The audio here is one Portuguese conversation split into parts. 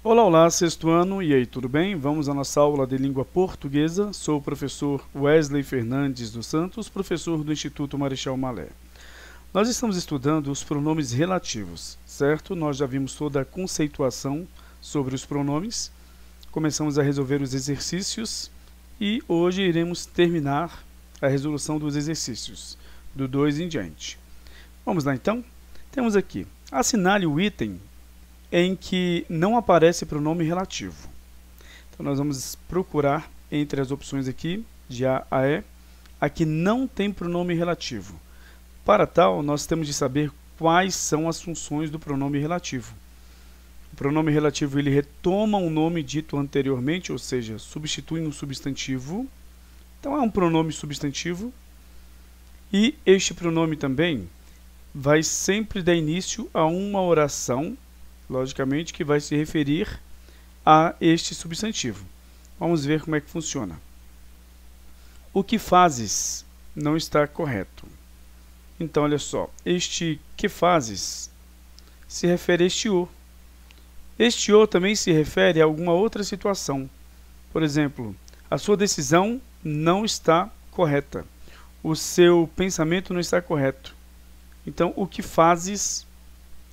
Olá, olá, sexto ano, e aí, tudo bem? Vamos à nossa aula de língua portuguesa. Sou o professor Wesley Fernandes dos Santos, professor do Instituto Marechal Malé. Nós estamos estudando os pronomes relativos, certo? Nós já vimos toda a conceituação sobre os pronomes, começamos a resolver os exercícios e hoje iremos terminar a resolução dos exercícios, do 2 em diante. Vamos lá então? Temos aqui, assinale o item em que não aparece pronome relativo. Então nós vamos procurar entre as opções aqui, de A a E, a que não tem pronome relativo. Para tal, nós temos de saber quais são as funções do pronome relativo. O pronome relativo ele retoma um nome dito anteriormente, ou seja, substitui um substantivo. Então é um pronome substantivo. E este pronome também vai sempre dar início a uma oração, logicamente, que vai se referir a este substantivo. Vamos ver como é que funciona. O que fazes não está correto. Então, olha só, este que fazes se refere a este o. Este o também se refere a alguma outra situação. Por exemplo, a sua decisão não está correta. O seu pensamento não está correto. Então, o que fazes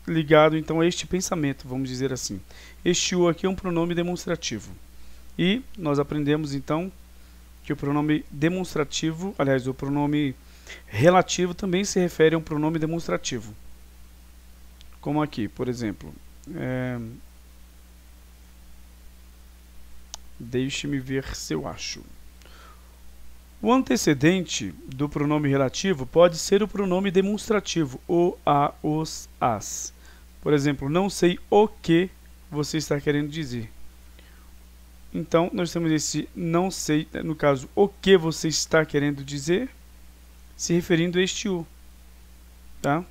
ligado então a este pensamento, vamos dizer assim. Este o aqui é um pronome demonstrativo. E nós aprendemos então que o pronome demonstrativo, aliás, o pronome relativo também se refere a um pronome demonstrativo. Como aqui, por exemplo. Deixe-me ver se eu acho. O antecedente do pronome relativo pode ser o pronome demonstrativo, o, a, os, as. Por exemplo, não sei o que você está querendo dizer. Então, nós temos esse não sei, no caso, o que você está querendo dizer, se referindo a este o. Tá?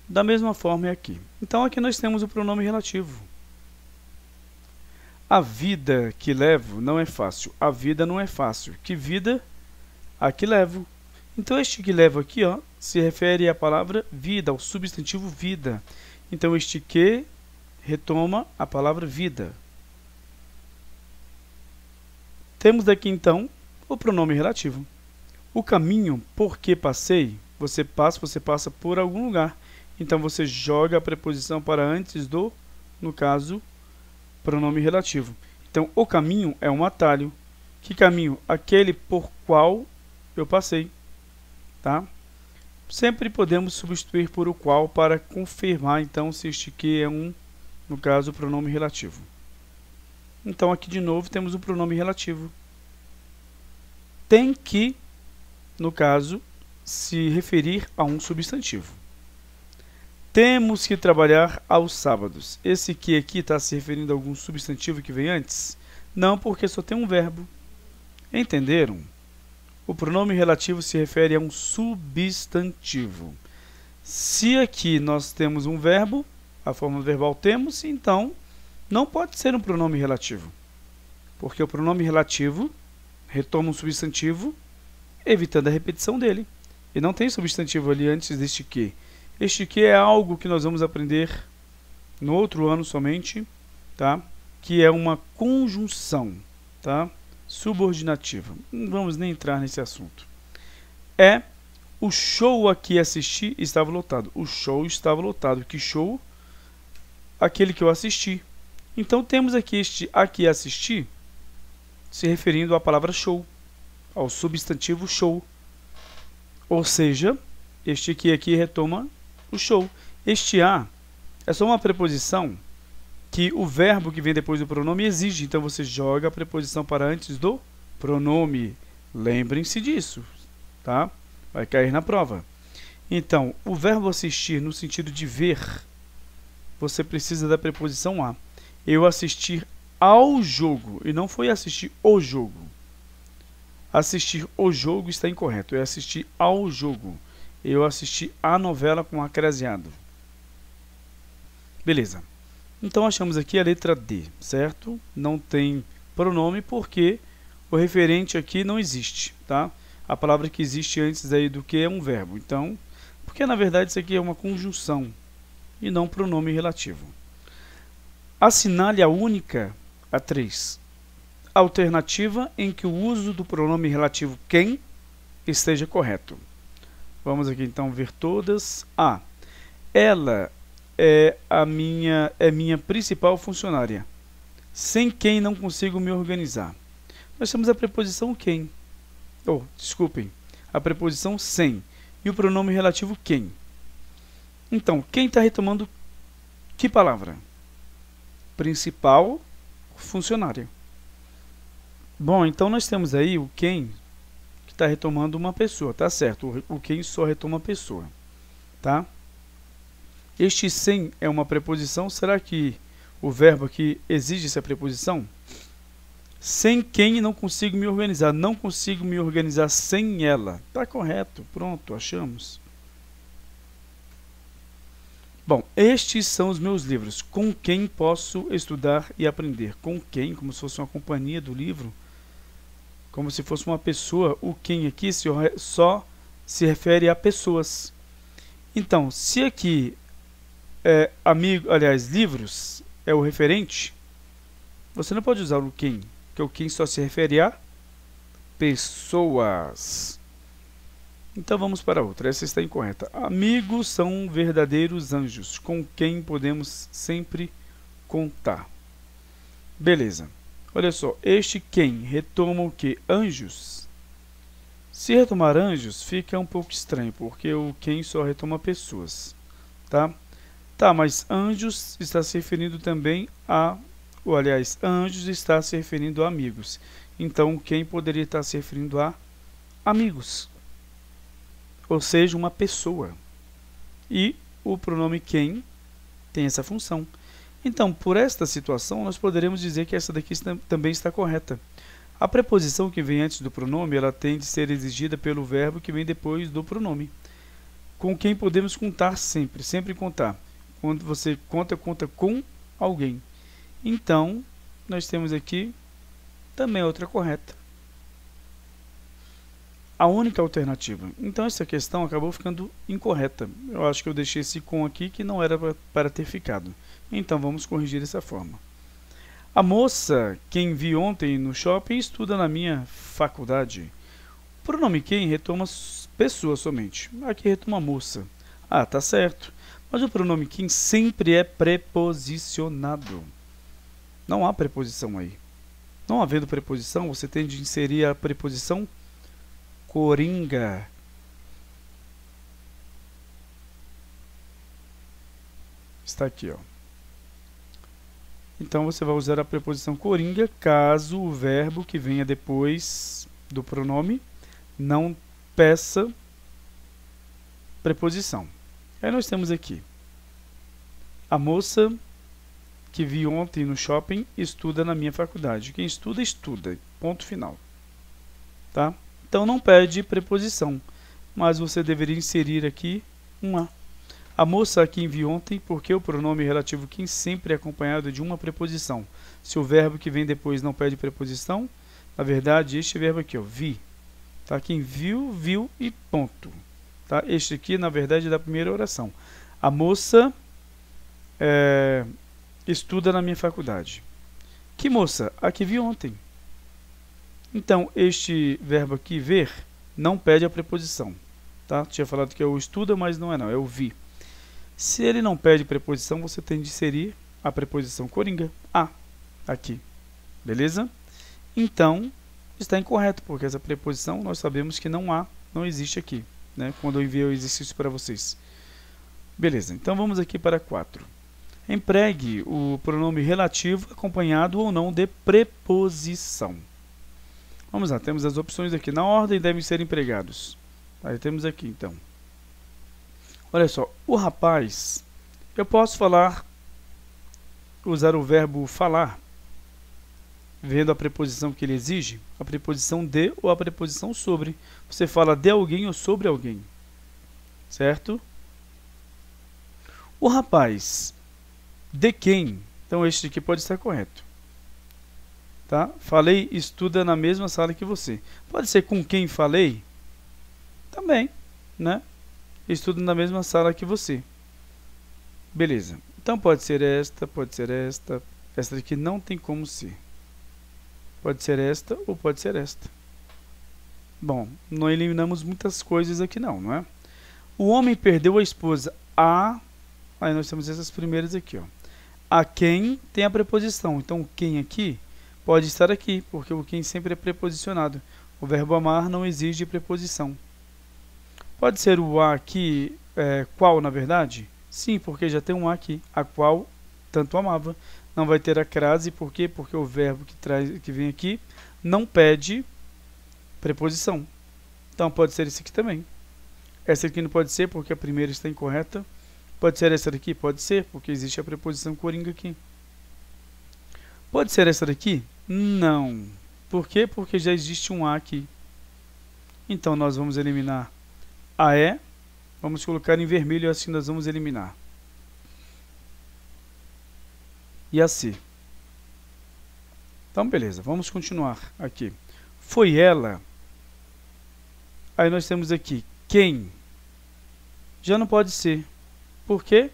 Da mesma forma é aqui. Então, aqui nós temos o pronome relativo. A vida que levo não é fácil. A vida não é fácil. Que vida? A que levo. Então, este que levo aqui, ó, se refere à palavra vida, ao substantivo vida. Então, este que retoma a palavra vida. Temos aqui, então, o pronome relativo. O caminho por que passei, você passa por algum lugar. Então, você joga a preposição para antes do, no caso, pronome relativo. Então, o caminho é um atalho. Que caminho? Aquele por qual eu passei. Tá? Sempre podemos substituir por o qual para confirmar, então, se este que é no caso, pronome relativo. Então, aqui de novo temos o pronome relativo. Tem que, no caso, se referir a um substantivo. Temos que trabalhar aos sábados. Esse que aqui está se referindo a algum substantivo que vem antes? Não, porque só tem um verbo. Entenderam? O pronome relativo se refere a um substantivo. Se aqui nós temos um verbo, a forma verbal temos, então não pode ser um pronome relativo. Porque o pronome relativo retoma um substantivo, evitando a repetição dele. E não tem substantivo ali antes deste que. Este que é algo que nós vamos aprender no outro ano somente, tá? Que é uma conjunção, tá? Subordinativa. Não vamos nem entrar nesse assunto. O show a que assisti estava lotado. O show estava lotado. Que show? Aquele que eu assisti. Então temos aqui este a que assisti se referindo à palavra show, ao substantivo show. Ou seja, este que aqui retoma o show. Este a é só uma preposição que o verbo que vem depois do pronome exige. Então, você joga a preposição para antes do pronome. Lembrem-se disso, tá? Vai cair na prova. Então, o verbo assistir no sentido de ver, você precisa da preposição a. Eu assistir ao jogo, e não foi assistir o jogo. Assistir o jogo está incorreto. É assistir ao jogo. Eu assisti a novela com Acraziado. Beleza. Então, achamos aqui a letra D, certo? Não tem pronome porque o referente aqui não existe, tá? A palavra que existe antes aí do que é um verbo. Então, porque na verdade isso aqui é uma conjunção e não pronome relativo. Assinale a única, a 3, alternativa em que o uso do pronome relativo quem esteja correto. Vamos aqui então ver todas. A. Ela é minha principal funcionária. Sem quem não consigo me organizar. Nós temos a preposição quem. Desculpem. A preposição sem. E o pronome relativo quem. Então, quem está retomando que palavra? Principal funcionária. Bom, então nós temos aí o quem, que está retomando uma pessoa, tá certo? O quem só retoma a pessoa, tá? Este sem é uma preposição, será que o verbo aqui exige essa preposição? Sem quem não consigo me organizar, não consigo me organizar sem ela. Tá correto, pronto, achamos. Bom, estes são os meus livros. Com quem posso estudar e aprender? Com quem? Como se fosse uma companhia do livro. Como se fosse uma pessoa. O quem aqui só se refere a pessoas. Então, se aqui livros é o referente, você não pode usar o quem, porque o quem só se refere a pessoas. Então vamos para outra, essa está incorreta. Amigos são verdadeiros anjos, com quem podemos sempre contar. Beleza. Olha só, este quem retoma o que? Anjos. Se retomar anjos, fica um pouco estranho, porque o quem só retoma pessoas. Tá? Tá, mas anjos está se referindo também anjos está se referindo a amigos. Então, quem poderia estar se referindo a amigos? Ou seja, uma pessoa. E o pronome quem tem essa função. Então, por esta situação, nós poderemos dizer que essa daqui também está correta. A preposição que vem antes do pronome, ela tem de ser exigida pelo verbo que vem depois do pronome. Com quem podemos contar sempre, sempre contar. Quando você conta com alguém. Então, nós temos aqui também outra correta. A única alternativa. Então, essa questão acabou ficando incorreta. Eu acho que eu deixei esse com aqui que não era para ter ficado. Então, vamos corrigir dessa forma. A moça, quem vi ontem no shopping, estuda na minha faculdade. O pronome quem retoma pessoa somente. Aqui retoma moça. Ah, tá certo. Mas o pronome quem sempre é preposicionado. Não há preposição aí. Não havendo preposição, você tem de inserir a preposição coringa. Está aqui, ó. Então você vai usar a preposição coringa caso o verbo que venha depois do pronome não peça preposição. Aí nós temos aqui: a moça que vi ontem no shopping estuda na minha faculdade. Quem estuda, estuda. Ponto final. Tá? Então não pede preposição, mas você deveria inserir aqui um a. A moça a quem vi ontem, porque o pronome relativo quem sempre é acompanhado de uma preposição. Se o verbo que vem depois não pede preposição, na verdade este verbo aqui, ó, vi. Tá? Quem viu, viu e ponto. Tá? Este aqui, na verdade, é da primeira oração. A moça estuda na minha faculdade. Que moça? A que vi ontem. Então, este verbo aqui, ver, não pede a preposição. Tá? Tinha falado que é o estuda, mas não é não, é o vi. Se ele não pede preposição, você tem de inserir a preposição coringa, a, aqui. Beleza? Então, está incorreto, porque essa preposição nós sabemos que não existe aqui, né? Quando eu enviei o exercício para vocês. Beleza, então vamos aqui para 4. Empregue o pronome relativo acompanhado ou não de preposição. Vamos lá, temos as opções aqui. Na ordem devem ser empregados. Aí temos aqui, então. Olha só, o rapaz, eu posso usar o verbo falar, vendo a preposição que ele exige, a preposição de ou a preposição sobre. Você fala de alguém ou sobre alguém, certo? O rapaz, de quem? Então este aqui pode estar correto. Tá? Falei, estuda na mesma sala que você. Pode ser com quem falei? Também, né? Estuda na mesma sala que você. Beleza. Então pode ser esta, pode ser esta, Essa daqui não tem como ser. Pode ser esta ou pode ser esta. Bom, não eliminamos muitas coisas aqui não é? O homem perdeu a esposa a... Aí nós temos essas primeiras aqui, ó. A quem tem a preposição. Então, o quem aqui pode estar aqui, porque o quem sempre é preposicionado. O verbo amar não exige preposição. Pode ser o a aqui, qual, na verdade? Sim, porque já tem um a aqui, a qual tanto amava. Não vai ter a crase, por quê? Porque o verbo que vem aqui não pede preposição. Então, pode ser esse aqui também. Essa aqui não pode ser, porque a primeira está incorreta. Pode ser essa daqui? Pode ser, porque existe a preposição coringa aqui. Pode ser essa daqui? Não. Por quê? Porque já existe um a aqui. Então, nós vamos eliminar a e. Vamos colocar em vermelho, assim nós vamos eliminar. E a c. Então, beleza. Vamos continuar aqui. Foi ela. Aí nós temos aqui quem. Já não pode ser. Por quê?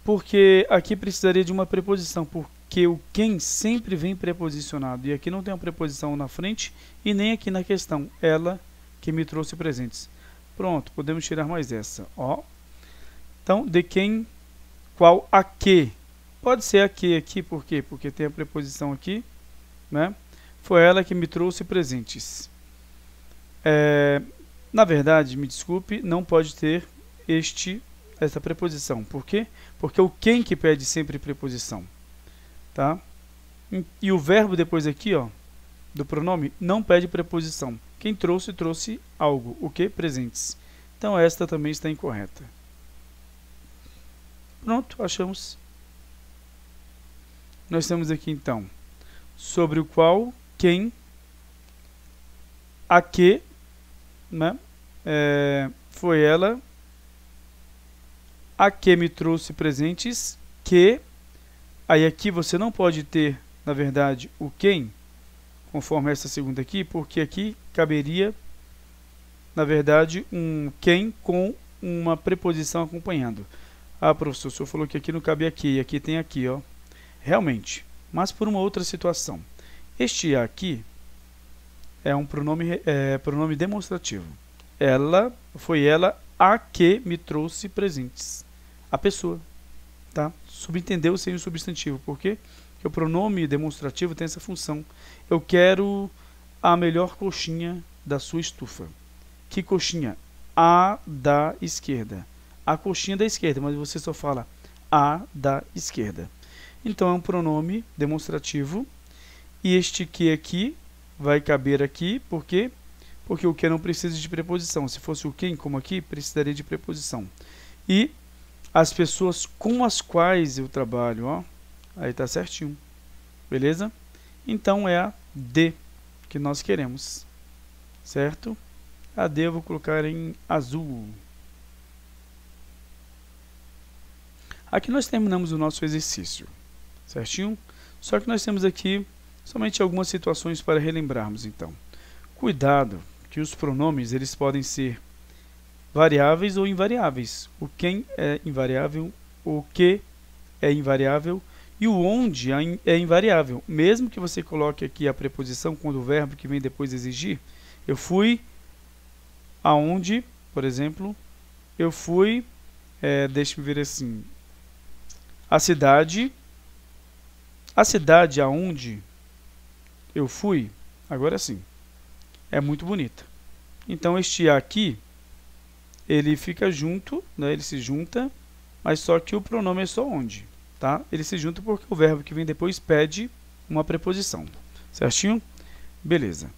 Porque aqui precisaria de uma preposição, porque o quem sempre vem preposicionado. E aqui não tem uma preposição na frente e nem aqui na questão. Ela que me trouxe presentes. Pronto, podemos tirar mais essa. Ó. Então, de quem, qual, a que. Pode ser a que aqui, por quê? Porque tem a preposição aqui, né? Foi ela que me trouxe presentes. Na verdade, me desculpe, não pode ter essa preposição. Por quê? Porque o quem que pede sempre preposição. Tá? E o verbo depois aqui, ó, do pronome, não pede preposição. Quem trouxe, trouxe algo. O que? Presentes. Então, esta também está incorreta. Pronto, achamos. Nós temos aqui, então, sobre o qual, quem, a que, né? Foi ela a que me trouxe presentes, que, aí aqui você não pode ter, na verdade, o quem, conforme essa segunda aqui, porque aqui caberia, na verdade, um quem com uma preposição acompanhando. Ah, professor, o senhor falou que aqui não cabe aqui, e aqui tem aqui, ó. Realmente, mas por uma outra situação. Este aqui é um pronome demonstrativo. Foi ela a que me trouxe presentes. A pessoa, tá? Subentendeu sem o substantivo. Por quê? Porque o pronome demonstrativo tem essa função. Eu quero a melhor coxinha da sua estufa. Que coxinha? A da esquerda. A coxinha da esquerda, mas você só fala a da esquerda. Então, é um pronome demonstrativo. E este que aqui vai caber aqui, por quê? Porque o que não precisa de preposição. Se fosse o quem, como aqui, precisaria de preposição. E as pessoas com as quais eu trabalho, ó, aí está certinho. Beleza? Então, é a de que nós queremos. Certo? A de eu vou colocar em azul. Aqui nós terminamos o nosso exercício. Certinho? Só que nós temos aqui somente algumas situações para relembrarmos, então. Cuidado, que os pronomes eles podem ser variáveis ou invariáveis. O quem é invariável, o que é invariável e o onde é invariável. Mesmo que você coloque aqui a preposição quando o verbo que vem depois exigir, eu fui aonde, por exemplo, eu fui, deixa eu ver assim, a cidade aonde eu fui, agora sim, é muito bonita. Então, este aqui, ele fica junto, né? Ele se junta, mas só que o pronome é só onde, tá? Ele se junta porque o verbo que vem depois pede uma preposição, certinho? Beleza.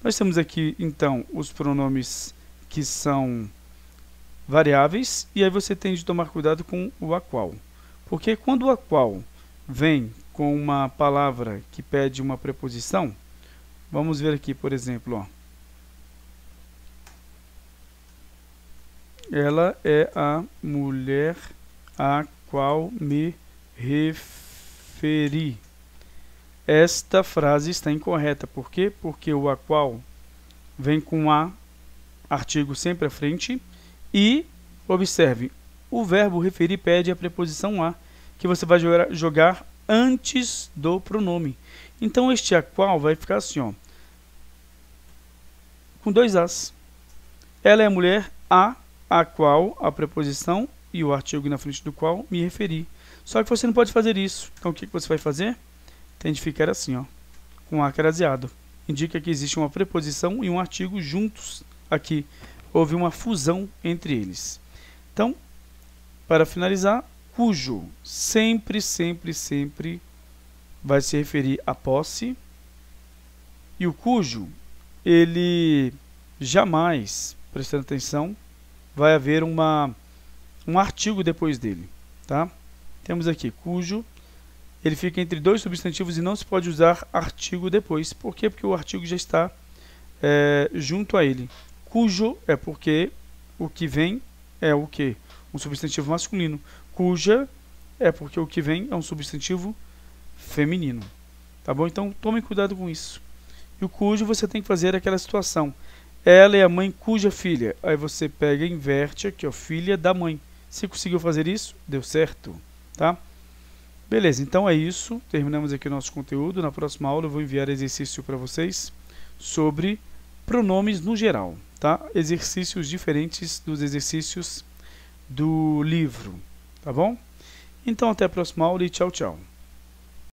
Nós temos aqui, então, os pronomes que são variáveis, e aí você tem de tomar cuidado com o a qual. Porque quando o a qual vem com uma palavra que pede uma preposição, vamos ver aqui, por exemplo, ó. Ela é a mulher a qual me referi. Esta frase está incorreta. Por quê? Porque o a qual vem com a, artigo sempre à frente, e, observe, o verbo referir pede a preposição a, que você vai jogar antes do pronome. Então, este a qual vai ficar assim, ó, com dois As. Ela é a mulher a qual, a preposição e o artigo na frente do qual me referi. Só que você não pode fazer isso. Então, o que você vai fazer? Tem de ficar assim, ó, com A craseado. Indica que existe uma preposição e um artigo juntos aqui. Houve uma fusão entre eles. Então, para finalizar, cujo sempre, sempre, sempre vai se referir à posse. E o cujo, ele jamais, prestando atenção, vai haver um artigo depois dele, tá? Temos aqui cujo, ele fica entre dois substantivos e não se pode usar artigo depois. Por quê? Porque o artigo já está junto a ele. Cujo é porque o que vem é o quê? Um substantivo masculino. Cuja é porque o que vem é um substantivo feminino. Tá bom? Então, tome cuidado com isso. E o cujo você tem que fazer aquela situação. Ela é a mãe cuja filha. Aí você pega e inverte aqui, ó, filha da mãe. Se conseguiu fazer isso, deu certo, tá? Beleza, então é isso. Terminamos aqui o nosso conteúdo. Na próxima aula eu vou enviar exercício para vocês sobre pronomes no geral, tá? Exercícios diferentes dos exercícios do livro, tá bom? Então até a próxima aula e tchau, tchau.